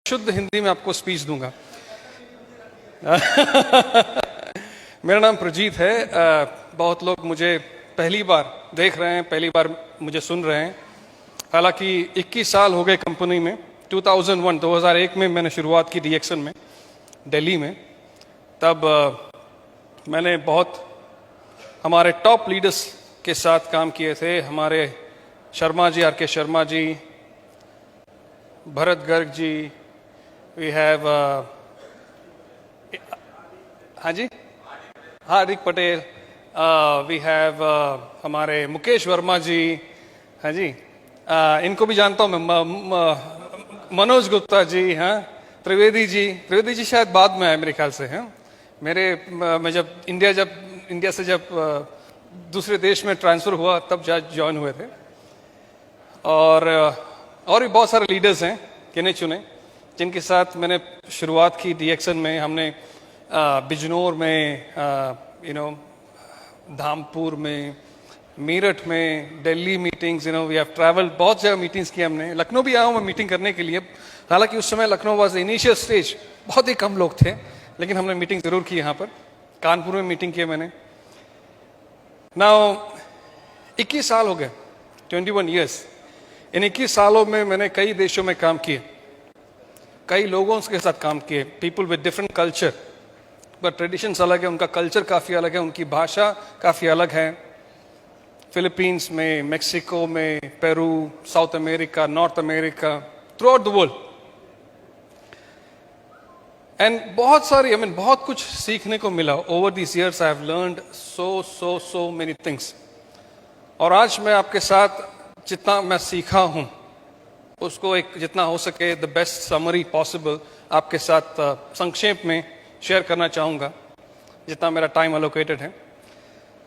शुद्ध हिंदी में आपको स्पीच दूंगा। मेरा नाम प्रजीत है। बहुत लोग मुझे पहली बार देख रहे हैं, पहली बार मुझे सुन रहे हैं। हालांकि 21 साल हो गए कंपनी में। 2001 में मैंने शुरुआत की डीएक्सन में, दिल्ली में। तब मैंने बहुत हमारे टॉप लीडर्स के साथ काम किए थे। हमारे Sharma ji, R K. Sharma ji, Bharat Garg ji, we have हाँ जी, हार्दिक पटेल, वी हैव हमारे मुकेश वर्मा जी, हाँ जी, इनको भी जानता हूँ मैं, मनोज गुप्ता जी, हाँ, त्रिवेदी जी शायद बाद में आए मेरे ख्याल से, हैं। मैं जब इंडिया से दूसरे देश में ट्रांसफर हुआ तब ज्वाइन हुए थे। और भी बहुत सारे लीडर्स हैं गिने चुने जिनके साथ मैंने शुरुआत की डीएक्सन में। हमने बिजनौर में, धामपुर में, मेरठ में, Delhi meetings, we have travelled, बहुत जगह मीटिंग्स की हमने। लखनऊ भी आया हूँ मैं मीटिंग करने के लिए। हालांकि उस समय लखनऊ वाज इनिशियल स्टेज, बहुत ही कम लोग थे, लेकिन हमने मीटिंग जरूर की यहाँ पर। कानपुर में मीटिंग की मैंने। नाउ 21 साल हो गए, 21 ईयर्स। इन 21 सालों में मैंने कई देशों में काम किए, कई लोगों के साथ काम किए, people with different culture, but traditions अलग है, उनका कल्चर काफ़ी अलग है, उनकी भाषा काफ़ी अलग है। फिलीपींस में, मेक्सिको में, Peru, south America, north America, through out the world. And बहुत कुछ सीखने को मिला। Over this years I have learned so many things. और आज मैं आपके साथ जितना मैं सीखा हूं उसको जितना हो सके द बेस्ट समरी पॉसिबल आपके साथ संक्षेप में शेयर करना चाहूँगा, जितना मेरा टाइम एलोकेटेड है।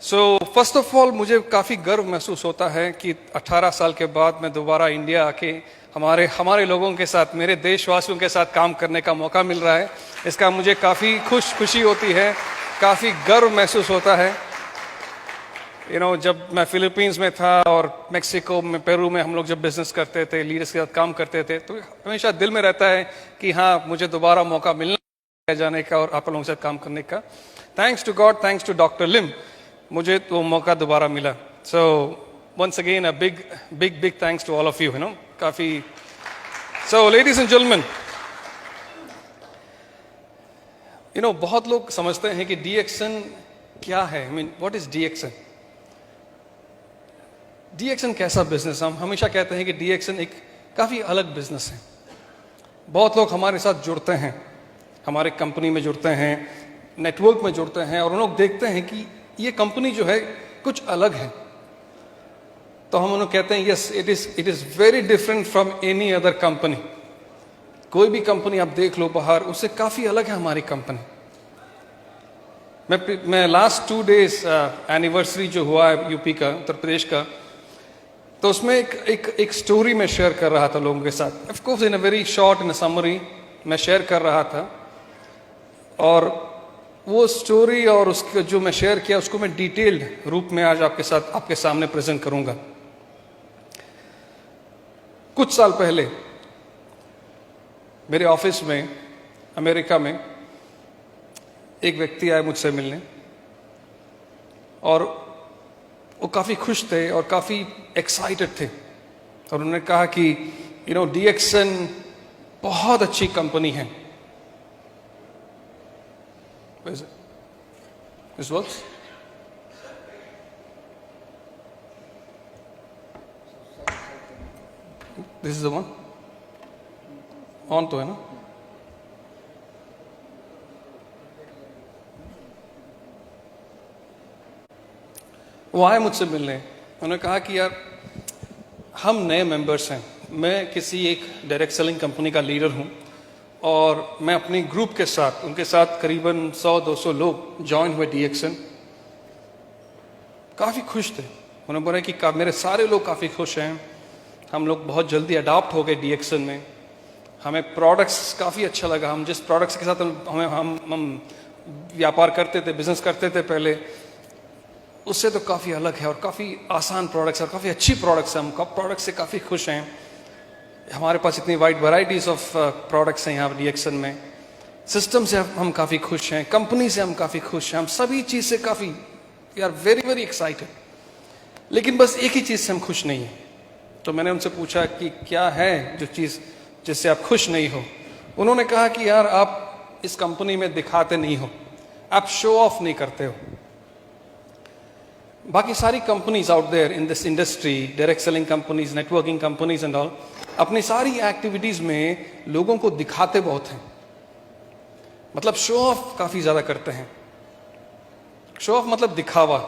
सो फर्स्ट ऑफ ऑल मुझे काफ़ी गर्व महसूस होता है कि 18 साल के बाद मैं दोबारा इंडिया आके हमारे लोगों के साथ, मेरे देशवासियों के साथ काम करने का मौका मिल रहा है। इसका मुझे काफ़ी खुशी होती है, काफ़ी गर्व महसूस होता है। जब मैं फिलीपींस में था और मेक्सिको में, पेरू में हम लोग जब बिजनेस करते थे, लीडर्स के साथ काम करते थे, तो हमेशा दिल में रहता है कि हाँ, मुझे दोबारा मौका मिलना जाने का और आप लोगों के साथ काम करने का। Thanks to God, thanks to doctor Lim, मुझे तो मौका दोबारा मिला। So once again a big thanks to all of you, काफी। सो लेडीज एंड जेंटलमैन, बहुत लोग समझते हैं कि डीएक्सन क्या है। I mean, what is DXN? DXN कैसा बिजनेस? हम हमेशा कहते हैं कि डीएक्सन एक काफी अलग बिजनेस है। बहुत लोग हमारे साथ जुड़ते हैं, हमारे कंपनी में जुड़ते हैं, नेटवर्क में जुड़ते हैं, और उन लोग देखते हैं कि ये कंपनी जो है कुछ अलग है। तो हम उन्हें कहते हैं yes, it is very different from any other company. कोई भी कंपनी आप देख लो बाहर, उससे काफी अलग है हमारी कंपनी। मैं लास्ट 2 डेज एनिवर्सरी जो हुआ है यूपी का, उत्तर प्रदेश का, तो उसमें एक स्टोरी मैं शेयर कर रहा था लोगों के साथ। Of course in a very short, in a summary मैं शेयर कर रहा था। और वो स्टोरी और उसका जो मैं शेयर किया, उसको मैं डिटेल्ड रूप में आज आपके सामने प्रेजेंट करूंगा। कुछ साल पहले मेरे ऑफिस में अमेरिका में एक व्यक्ति आए मुझसे मिलने, और वो काफ़ी खुश थे और काफ़ी एक्साइटेड थे। और उन्होंने कहा कि डीएक्सन बहुत अच्छी कंपनी है। This works? This is the one? On तो है ना? वो आए मुझसे मिलने। उन्होंने कहा कि यार, हम नए मेंबर्स हैं, मैं किसी एक डायरेक्ट सेलिंग कंपनी का लीडर हूं, और मैं अपनी ग्रुप के साथ, उनके साथ करीबन 100-200 लोग ज्वाइन हुए डीएक्सन। काफ़ी खुश थे। उन्होंने बोला कि मेरे सारे लोग काफ़ी खुश हैं, हम लोग बहुत जल्दी अडॉप्ट हो गए डीएक्सन में, हमें प्रोडक्ट्स काफ़ी अच्छा लगा। हम जिस प्रोडक्ट्स के साथ हम व्यापार करते थे, बिजनेस करते थे पहले, उससे तो काफ़ी अलग है, और काफ़ी आसान प्रोडक्ट्स और काफ़ी अच्छी प्रोडक्ट्स हैं। हम प्रोडक्ट से काफ़ी खुश हैं। हमारे पास इतनी वाइड वैरायटीज ऑफ प्रोडक्ट्स हैं यहाँ डीएक्सन में। सिस्टम से हम काफ़ी खुश हैं, कंपनी से हम काफ़ी खुश हैं, हम सभी चीज़ से काफ़ी we are very very excited. लेकिन बस एक ही चीज़ से हम खुश नहीं हैं। तो मैंने उनसे पूछा कि क्या है जो चीज़ जिससे आप खुश नहीं हो। उन्होंने कहा कि यार आप इस कंपनी में दिखाते नहीं हो, आप शो ऑफ नहीं करते हो। बाकी सारी companies out there in this industry, direct selling companies, networking companies and all, अपनी सारी एक्टिविटीज में लोगों को दिखाते बहुत हैं, मतलब शो ऑफ काफी ज्यादा करते हैं। शो ऑफ मतलब दिखावा।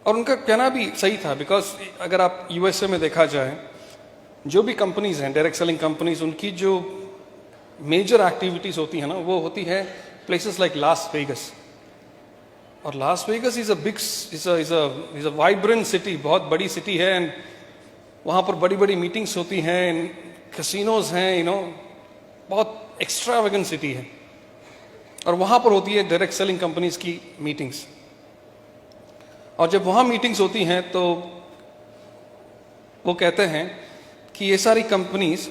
और उनका कहना भी सही था, बिकॉज अगर आप यूएसए में देखा जाए, जो भी कंपनीज हैं डायरेक्ट सेलिंग कंपनीज, उनकी जो मेजर एक्टिविटीज होती है ना, वो होती है प्लेसेस लाइक लास वेगस। और Las Vegas is a big is a vibrant city, बहुत बड़ी सिटी है, एंड वहां पर बड़ी बड़ी मीटिंग्स होती हैं, कैसीनोज हैं, बहुत एक्स्ट्रावेगेंट सिटी है। और वहां पर होती है डायरेक्ट सेलिंग कंपनीज की मीटिंग्स। और जब वहां मीटिंग्स होती हैं तो वो कहते हैं कि ये सारी कंपनीज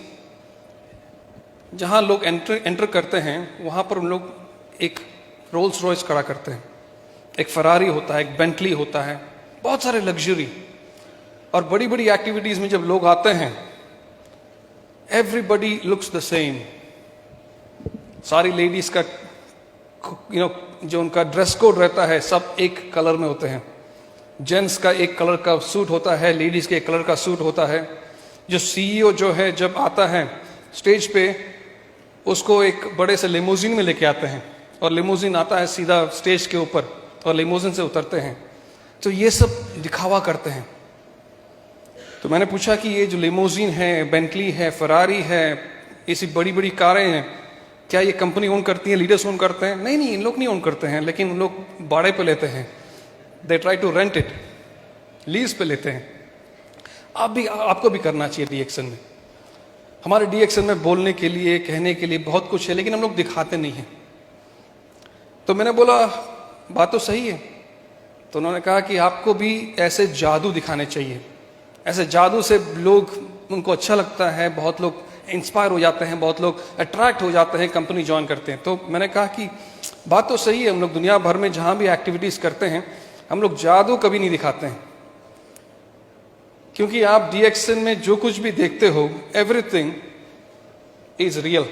जहां लोग एंटर करते हैं, वहां पर उन लोग एक रोल्स रॉयस खड़ा करते हैं, एक फरारी होता है, एक बेंटली होता है, बहुत सारे लग्जरी। और बड़ी बड़ी एक्टिविटीज में जब लोग आते हैं, एवरीबडी लुक्स द सेम। सारी लेडीज का जो उनका ड्रेस कोड रहता है, सब एक कलर में होते हैं। जेंट्स का एक कलर का सूट होता है, लेडीज के एक कलर का सूट होता है। जो सीईओ जो है जब आता है स्टेज पे, उसको एक बड़े से लिमोजिन में लेके आते हैं, और लिमोजिन आता है सीधा स्टेज के ऊपर, और लिमोजिन से उतरते हैं। तो ये सब दिखावा करते हैं। तो मैंने पूछा कि ये जो लिमोजिन है, बेंटली है, फरारी है, ऐसी बड़ी बड़ी कारें हैं, क्या ये कंपनी ओन करती है, लीडर्स ओन करते हैं? नहीं, इन लोग नहीं ओन करते हैं, लेकिन उन लोग भाड़े पे लेते हैं। They try to rent it, lease पे लेते हैं। आपको भी करना चाहिए डीएक्सन में। हमारे डीएक्सन में बोलने के लिए, कहने के लिए बहुत कुछ है, लेकिन हम लोग दिखाते नहीं हैं। तो मैंने बोला बात तो सही है। तो उन्होंने कहा कि आपको भी ऐसे जादू दिखाने चाहिए। ऐसे जादू से लोग, उनको अच्छा लगता है, बहुत लोग इंस्पायर हो जाते हैं, बहुत लोग अट्रैक्ट हो जाते हैं, कंपनी ज्वाइन करते हैं। तो मैंने कहा कि बात तो सही है, हम लोग दुनिया भर में जहां भी एक्टिविटीज करते हैं, हम लोग जादू कभी नहीं दिखाते हैं। क्योंकि आप डीएक्सन में जो कुछ भी देखते हो, एवरीथिंग इज रियल।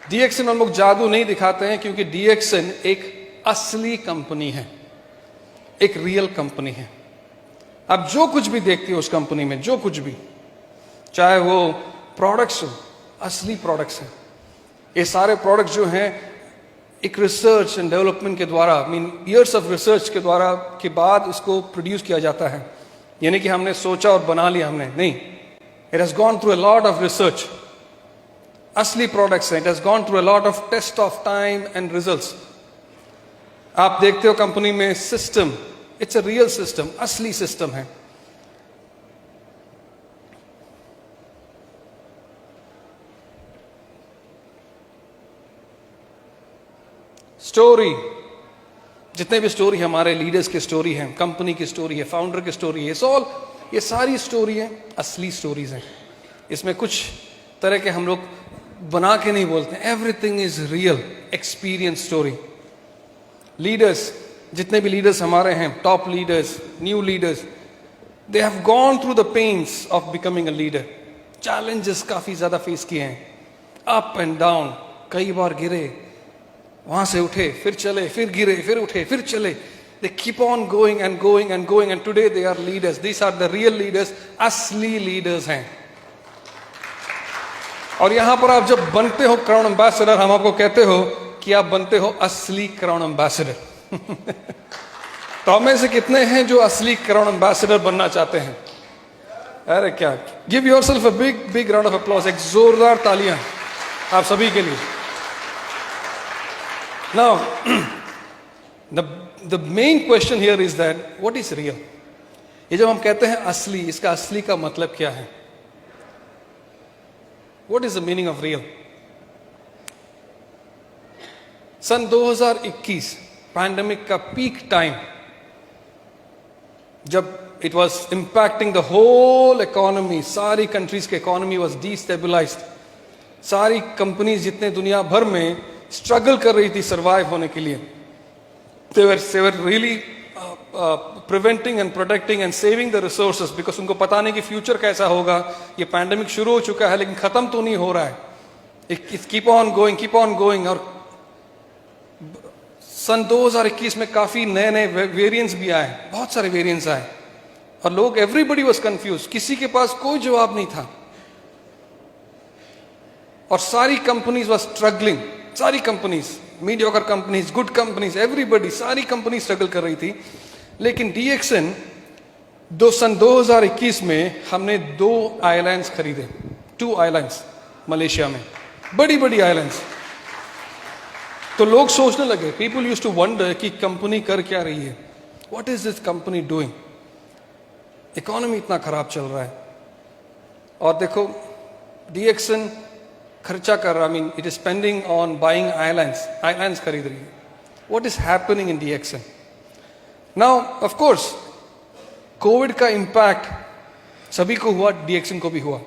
डीएक्सन में हम लोग जादू नहीं दिखाते हैं, क्योंकि डीएक्सन एक असली कंपनी है, एक रियल कंपनी है। आप जो कुछ भी देखते हो उस कंपनी में, जो कुछ भी, चाहे वो प्रोडक्ट्स हो, असली प्रोडक्ट्स हैं। ये सारे प्रोडक्ट्स जो हैं एक रिसर्च एंड डेवलपमेंट के द्वारा, ईयर्स ऑफ रिसर्च के द्वारा के बाद उसको प्रोड्यूस किया जाता है। यानी कि हमने सोचा और बना लिया, हमने नहीं, it has gone through a lot of research. असली प्रोडक्ट्स हैं, it has gone through a lot of test of time and results. आप देखते हो कंपनी में system, it's a real system, असली सिस्टम है। स्टोरी, जितने भी स्टोरी हमारे लीडर्स की स्टोरी है, कंपनी की स्टोरी है, फाउंडर की स्टोरी है, ये सारी स्टोरी है, असली स्टोरीज हैं। इसमें कुछ तरह के हम लोग बना के नहीं बोलते, everything is real experience story. Leaders, जितने भी लीडर्स हमारे हैं, top leaders, new leaders, they have gone through the pains of becoming a leader. Challenges काफी ज्यादा फेस किए हैं, अप एंड डाउन, कई बार गिरे, वहां से उठे, फिर चले, फिर गिरे, फिर उठे, फिर चले। They keep on going and going and going, and today they are leaders. These are the real leaders, असली लीडर्स हैं। और यहां पर आप जब बनते हो क्राउन एम्बेसडर, हम आपको कहते हो कि आप बनते हो असली क्राउन एम्बेसडर। तो हमें से कितने हैं जो असली क्राउन एम्बेसडर बनना चाहते हैं? अरे क्या, give yourself a big big round of applause, एक जोरदार तालियां आप सभी के लिए। Now, the main question here is that what is real? ये जब हम कहते हैं असली, इसका असली का मतलब क्या है? What is the meaning of real? सन 2021 पैंडेमिक का पीक टाइम, जब it was impacting the whole economy, सारी कंट्रीज के इकोनॉमी वॉज डीस्टेबलाइज्ड, सारी कंपनीज जितने दुनिया भर में स्ट्रगल कर रही थी सर्वाइव होने के लिए, they were really preventing and protecting and saving the resources, because उनको पता नहीं कि फ्यूचर कैसा होगा. ये पैंडेमिक शुरू हो चुका है लेकिन खत्म तो नहीं हो रहा है, इट कीप ऑन गोइंग. और सन 2021 में काफी नए नए वेरिएंट्स भी आए, बहुत सारे वेरिएंट्स आए, और लोग, एवरीबडी वाज कंफ्यूज, किसी के पास कोई जवाब नहीं था. और सारी कंपनीज वाज स्ट्रगलिंग, सारी companies, mediocre companies, good companies, everybody, सारी कंपनी स्ट्रगल कर रही थी. लेकिन डीएक्सएन सन 2021 में हमने 2 आइलैंड्स खरीदे, 2 आइलैंड्स मलेशिया में, बड़ी बड़ी आइलैंड्स. तो लोग सोचने लगे, पीपल यूज्ड टू वंडर कि कंपनी कर क्या रही है, what is this company doing, economy इतना खराब चल रहा है. और देखो डीएक्सएन खर्चा कर रहा, I mean it is spending on buying islands खरीद रही है. What is happening in DXN now? Of course Covid का इंपैक्ट सभी को हुआ, डीएक्सएन को भी हुआ,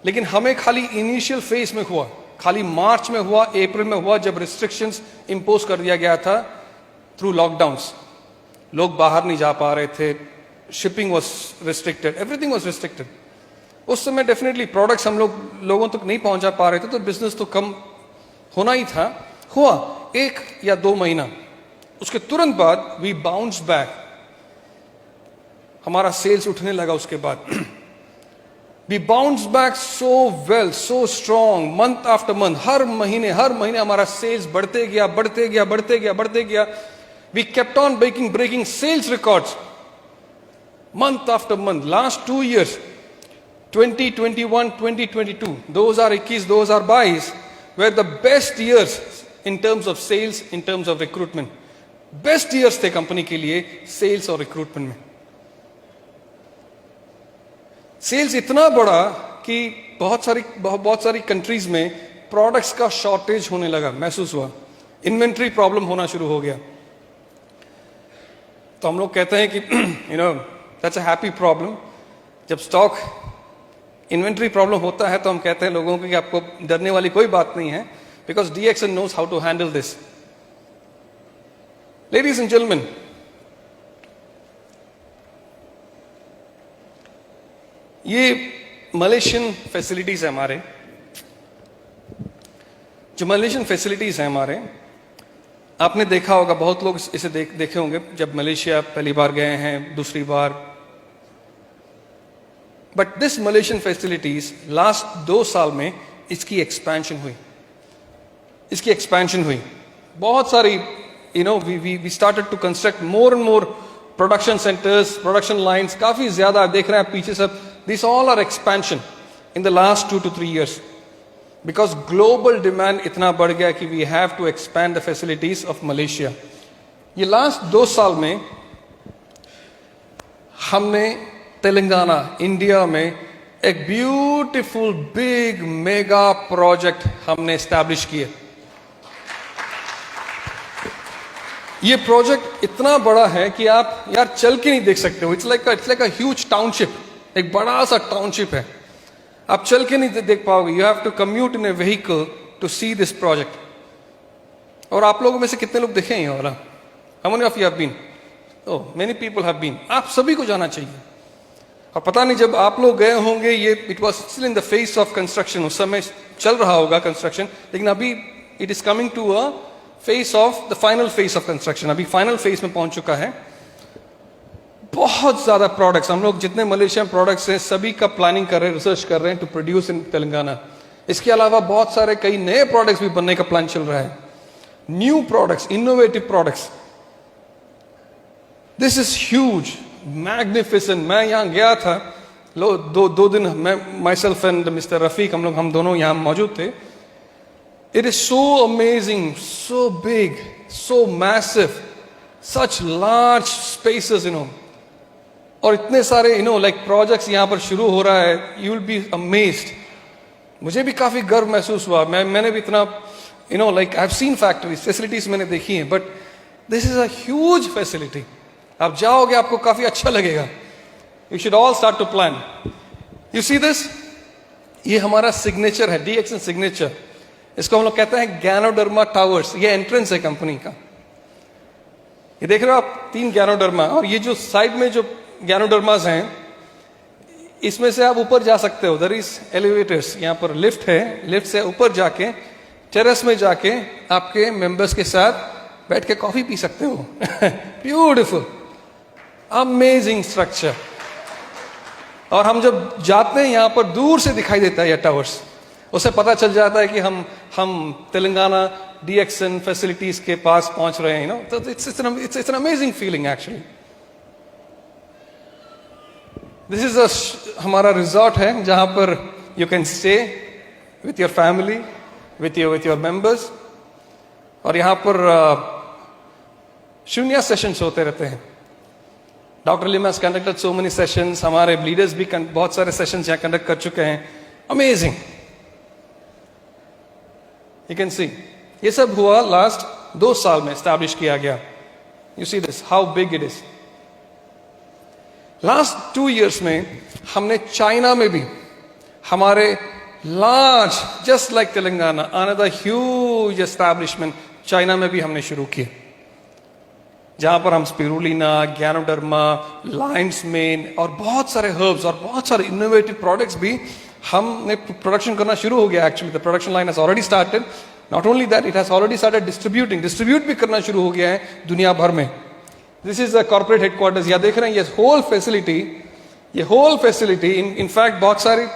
लेकिन हमें खाली इनिशियल फेज में हुआ, खाली मार्च में हुआ, अप्रैल में हुआ, जब रिस्ट्रिक्शंस इंपोज कर दिया गया था थ्रू लॉकडाउन्स. लोग बाहर नहीं जा पा रहे थे, shipping was restricted, everything was restricted. उस समय डेफिनेटली प्रोडक्ट्स हम लोगों तक नहीं पहुंचा पा रहे थे, तो बिजनेस तो कम होना ही था. हुआ 1 या 2 महीना, उसके तुरंत बाद वी बाउंस बैक, हमारा सेल्स उठने लगा. उसके बाद we bounce back so well, so strong, month after month, हर महीने हमारा सेल्स बढ़ते गया. We kept on breaking sales records month after month. Last 2 years, 2021, 2022, 2021, 2022 were the best years in terms of sales, in terms of recruitment. Best years थे company के लिए sales और recruitment में. सेल्स इतना बढ़ा कि बहुत सारी कंट्रीज में प्रोडक्ट्स का शॉर्टेज होने लगा, महसूस हुआ, इन्वेंट्री प्रॉब्लम होना शुरू हो गया. तो हम लोग कहते हैं कि दैट्स अ हैप्पी प्रॉब्लम. जब स्टॉक इन्वेंट्री प्रॉब्लम होता है तो हम कहते हैं लोगों को कि आपको डरने वाली कोई बात नहीं है, because DXN knows how to handle this. Ladies and gentleman, ये मलेशियन फैसिलिटीज है हमारे, जो मलेशियन फैसिलिटीज हैं हमारे, आपने देखा होगा, बहुत लोग इसे देखे होंगे जब मलेशिया पहली बार गए हैं, दूसरी बार. But this Malaysian facilities last 2 साल में इसकी एक्सपेंशन हुई. बहुत सारी we started to construct more and more production centres, production lines, काफी ज्यादा देख रहे हैं आप पीछे सब. This all are expansion in the last 2 to 3 years. Because global demand इतना बढ़ गया कि we have to expand the facilities of Malaysia. ये लास्ट 2 साल में हमने तेलंगाना, इंडिया में एक ब्यूटीफुल बिग मेगा प्रोजेक्ट हमने एस्टैब्लिश किए. ये प्रोजेक्ट इतना बड़ा है कि आप यार चल के नहीं देख सकते हो. It's like a huge township, एक बड़ा सा टाउनशिप है, आप चल के नहीं देख पाओगे. You have to commute in a vehicle to see this project. और आप लोगों में से कितने लोग देखे हैं ये वाला? How many of you have been? Oh, many people have been. आप सभी को जाना चाहिए. और पता नहीं जब आप लोग गए होंगे, ये it was still in the phase of construction, उस समय चल रहा होगा कंस्ट्रक्शन, लेकिन अभी it is coming to a phase of the final phase of construction. अभी फाइनल फेस में पहुंच चुका है. बहुत ज्यादा प्रोडक्ट्स, हम लोग जितने मलेशिया प्रोडक्ट्स हैं सभी का प्लानिंग कर रहे हैं, रिसर्च कर रहे हैं टू प्रोड्यूस इन तेलंगाना. इसके अलावा बहुत सारे कई नए प्रोडक्ट्स भी बनने का प्लान चल रहा है. New products, innovative products. This is huge, magnificent. मैं यहां गया था, दो दिन मैं, my self and mister Rafiq, हम दोनों यहां मौजूद थे. It is so amazing, so big, so massive, such large spaces, और इतने सारे लाइक प्रोजेक्ट्स यहां पर शुरू हो रहा है. You will be amazed. मुझे भी काफी गर्व महसूस हुआ. मैंने भी इतना like I have seen factories, facilities मैंने देखी हैं, but this is a huge facility. आप जाओगे आपको काफी अच्छा लगेगा. You should all start to plan. You see this, ये हमारा सिग्नेचर है, DXN सिग्नेचर. इसको हम लोग कहते हैं गैनोडर्मा टावर्स. ये एंट्रेंस है कंपनी का. ये देख रहे हो आप 3 गैनोडर्मा, और ये जो साइड में जो गैनोडर्मास हैं, इसमें से आप ऊपर जा सकते हो. दर इज एलिवेटर्स, यहाँ पर लिफ्ट है. लिफ्ट से ऊपर जाके टेरेस में जाके आपके मेंबर्स के साथ बैठ के कॉफी पी सकते हो. Beautiful, amazing structure. और हम जब जाते हैं यहाँ पर दूर से दिखाई देता है ये टावर्स. उससे पता चल जाता है कि हम तेलंगाना DXN फैसिलिटीज के पास पहुंच रहे हैं. नो, तो it's an amazing feeling actually. This is हमारा रिजॉर्ट है जहां पर you can stay with your family, with your members. और यहां पर शून्य सेशंस होते रहते हैं. Doctor lima has conducted so many sessions. हमारे लीडर्स भी बहुत सारे सेशंस यहाँ कंडक्ट कर चुके हैं. अमेजिंग. यू कैन सी, ये सब हुआ लास्ट 2 साल में एस्टैब्लिश किया गया. You see this how big it is. Last 2 years में हमने चाइना में भी हमारे large, just like Telangana, another huge establishment China में भी हमने शुरू किए, जहां पर हम स्पिरुलिना, गैनोडर्मा, लायंस मेन और बहुत सारे हर्ब्स और बहुत सारे इनोवेटिव प्रोडक्ट्स भी हमने प्रोडक्शन करना शुरू हो गया. Actually the production line has already started. Not only that, it has already started distribute भी करना शुरू हो गया है दुनिया भर में. This is the corporate headquarters. यहां देख रहे हैं ये होल फैसिलिटी इन फैक्ट बहुत सारी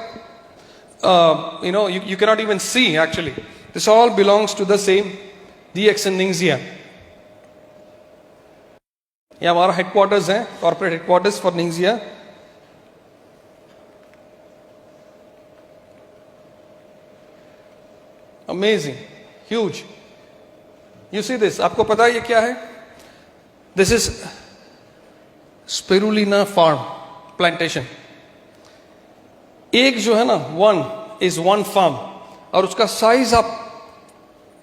you cannot even see actually. This all belongs to the same DXN Ningxia. ये हमारा हेडक्वार्टर्स है, corporate headquarters for Ningxia. Amazing, huge. You see this, आपको पता है ये क्या है? This is spirulina farm plantation. एक जो है ना, 1 फार्म, और उसका साइज आप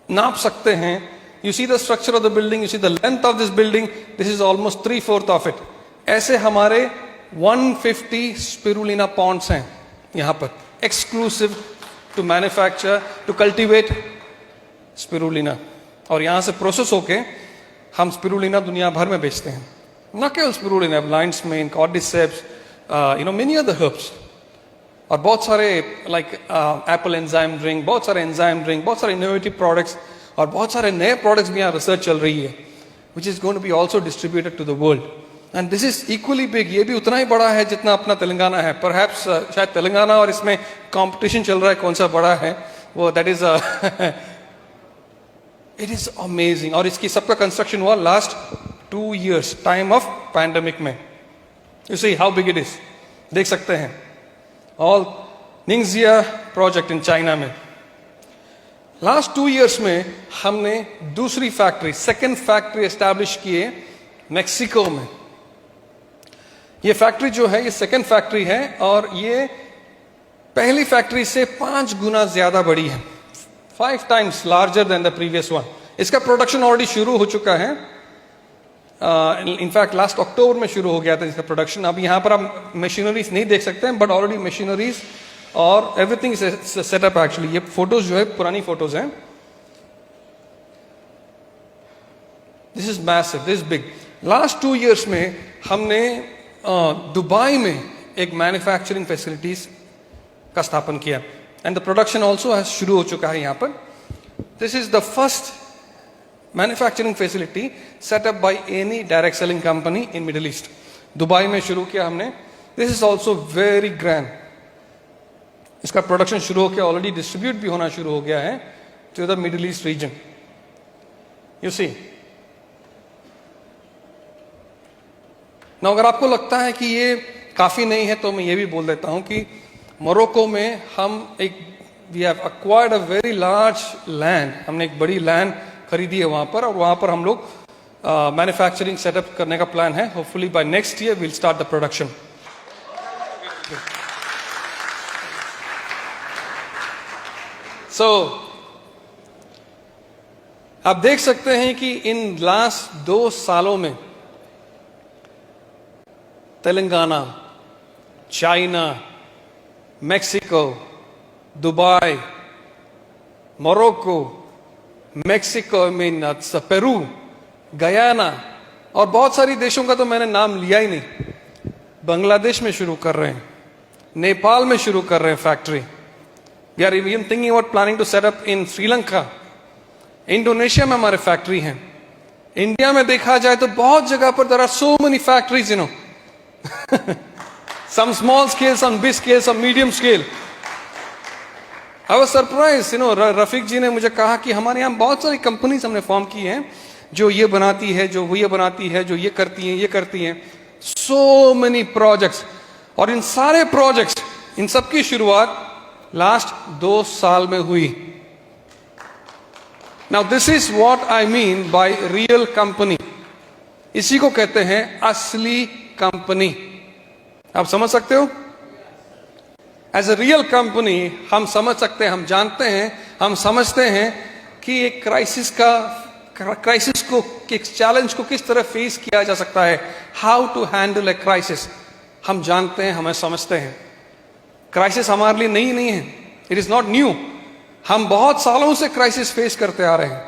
नाप सकते हैं. You see the structure of the building, you see the length of this building, this is almost 3/4 of it. ऐसे हमारे 150 spirulina ponds हैं यहाँ पर, exclusive to manufacture, to cultivate spirulina. और यहाँ से प्रोसेस होके हम spirulina दुनिया भर में बेचते हैं. न केवल spirulina, lion's mane, cordyceps, many other herbs. और बहुत सारे like apple enzyme drink, बहुत सारे enzyme drink, बहुत सारे innovative products, और बहुत सारे नए प्रोडक्ट्स भी यहाँ रिसर्च चल रही है, which is going to be also distributed to the world. And this is equally big. ये भी उतना ही बड़ा है जितना अपना तेलंगाना है. परहैप्स शायद तेलंगाना और इसमें कंपटीशन चल रहा है कौन सा बड़ा है वो. That is it is amazing. और इसकी सबका कंस्ट्रक्शन हुआ last 2 years, time of pandemic में. You see how big it is. देख सकते हैं all Ningxia project in China में. लास्ट 2 years में हमने दूसरी फैक्ट्री, सेकेंड फैक्ट्री एस्टैब्लिश किए मेक्सिको में. ये फैक्ट्री जो है, ये सेकेंड फैक्ट्री है, और ये पहली फैक्ट्री से 5 गुना ज्यादा बड़ी है. 5 times larger than the previous one. इसका प्रोडक्शन ऑलरेडी शुरू हो चुका है. इनफैक्ट लास्ट अक्टूबर में शुरू हो गया था इसका प्रोडक्शन. अब यहां पर आप मशीनरीज नहीं देख सकते हैं, बट ऑलरेडी मशीनरीज और एवरीथिंग सेटअप. एक्चुअली ये फोटोज जो है पुरानी फोटोज हैं. This is massive, this big. Last 2 years में हमने दुबई में एक मैन्युफैक्चरिंग फैसिलिटीज का स्थापन किया, एंड द प्रोडक्शन ऑल्सो शुरू हो चुका है यहाँ पर. This is the first manufacturing facility setup by any direct selling company in middle east. Dubai में शुरू किया हमने. This is also very grand. इसका प्रोडक्शन शुरू होकर ऑलरेडी डिस्ट्रीब्यूट भी होना शुरू हो गया है to the Middle East region. You see ना, अगर आपको लगता है कि ये काफी नहीं है तो मैं ये भी बोल देता हूं कि मोरक्को में हम we have acquired a very large land. हमने एक बड़ी लैंड खरीदी है वहां पर, और वहां पर हम लोग मैन्युफैक्चरिंग सेटअप करने का प्लान है. Hopefully by next year will start the production. So आप देख सकते हैं कि इन लास्ट 2 सालों में Telangana, China, Mexico, Dubai, Morocco, Mexico, Peru, Guyana और बहुत सारी देशों का तो मैंने नाम लिया ही नहीं, बांग्लादेश में शुरू कर रहे हैं, नेपाल में शुरू कर रहे हैं factory. We are even thinking about planning to set up in Sri Lanka. Indonesia में हमारे फैक्ट्री हैं। इंडिया में देखा जाए तो बहुत जगह पर there are so many factories, some small scale, some big scale, some medium scale. I was surprised, Rafiq ji ने मुझे कहा कि हमारे यहाँ बहुत सारी कंपनीज हमने फॉर्म की हैं जो ये बनाती है, जो वो ये बनाती है, जो ये करती हैं, so many projects. और इन सारे प्रोजेक्ट्स, इन सब की शुरुआत लास्ट 2 साल में हुई। Now this is what I mean by real company. इसी को कहते हैं असली कंपनी। आप समझ सकते हो? एज ए रियल कंपनी हम समझ सकते हैं, हम जानते हैं, हम समझते हैं कि एक क्राइसिस को, एक चैलेंज को किस तरह फेस किया जा सकता है, how to handle a crisis. हम जानते हैं, हमें समझते हैं। क्राइसिस हमारे लिए नई नहीं है, इट इज नॉट न्यू। हम बहुत सालों से क्राइसिस फेस करते आ रहे हैं।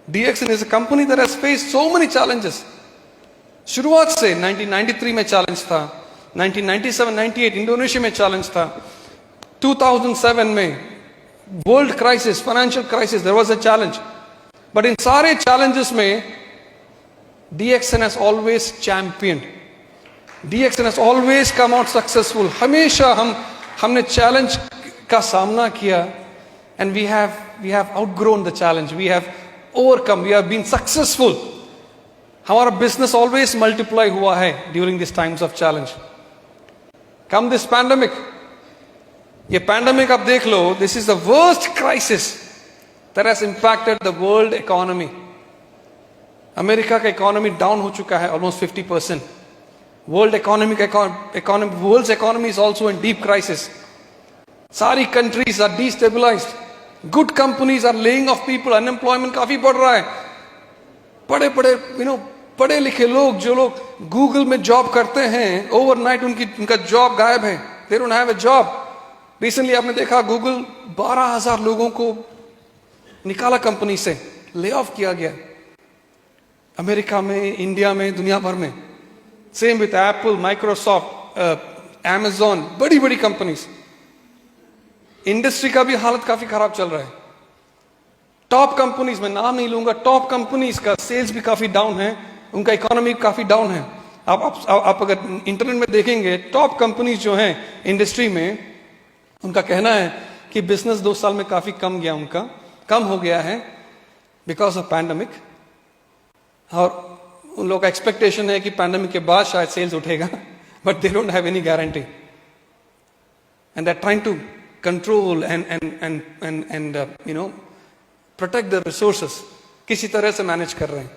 DXN is a company that has faced so many challenges. शुरुआत से 1993 में चैलेंज था, 1997-98 इंडोनेशिया में चैलेंज था, 2007 में world crisis, financial crisis, there was a challenge. But इन सारे चैलेंजेस में DXN has always champion, DXN has always come out successful. हमेशा हमने चैलेंज का सामना किया and we have outgrown the challenge, we have overcome, we have been successful. हमारा business always multiply हुआ है during this times of challenge. Come this pandemic, ये pandemic आप देख लो, this is the worst crisis that has impacted the world economy. America का economy down हो चुका है almost 50%। World economy is also in deep crisis. सारी countries are destabilised, good companies are laying off people, unemployment काफी बढ़ रहा है। पढ़े लिखे लोग, जो लोग गूगल में जॉब करते हैं, ओवरनाइट उनका जॉब गायब है, दे don't have a job. Recently आपने देखा गूगल 12,000 लोगों को निकाला कंपनी से, ले ऑफ किया गया। अमेरिका में, इंडिया में, दुनिया भर में। Same with Apple, Microsoft, Amazon, बड़ी बड़ी कंपनीज। इंडस्ट्री का भी हालत काफी खराब चल रहा है। टॉप कंपनीज, मैं नाम नहीं लूंगा, टॉप कंपनीज का सेल्स भी काफी डाउन है, उनका इकोनॉमी काफी डाउन है। आप अगर इंटरनेट में देखेंगे, टॉप कंपनीज जो हैं इंडस्ट्री में, उनका कहना है कि बिजनेस 2 साल में काफी कम हो गया है बिकॉज ऑफ पैंडेमिक। और उन लोगों का एक्सपेक्टेशन है कि पैंडेमिक के बाद शायद सेल्स उठेगा, but they don't have any guarantee and they are trying to control and protect the resources, किसी तरह से मैनेज कर रहे हैं।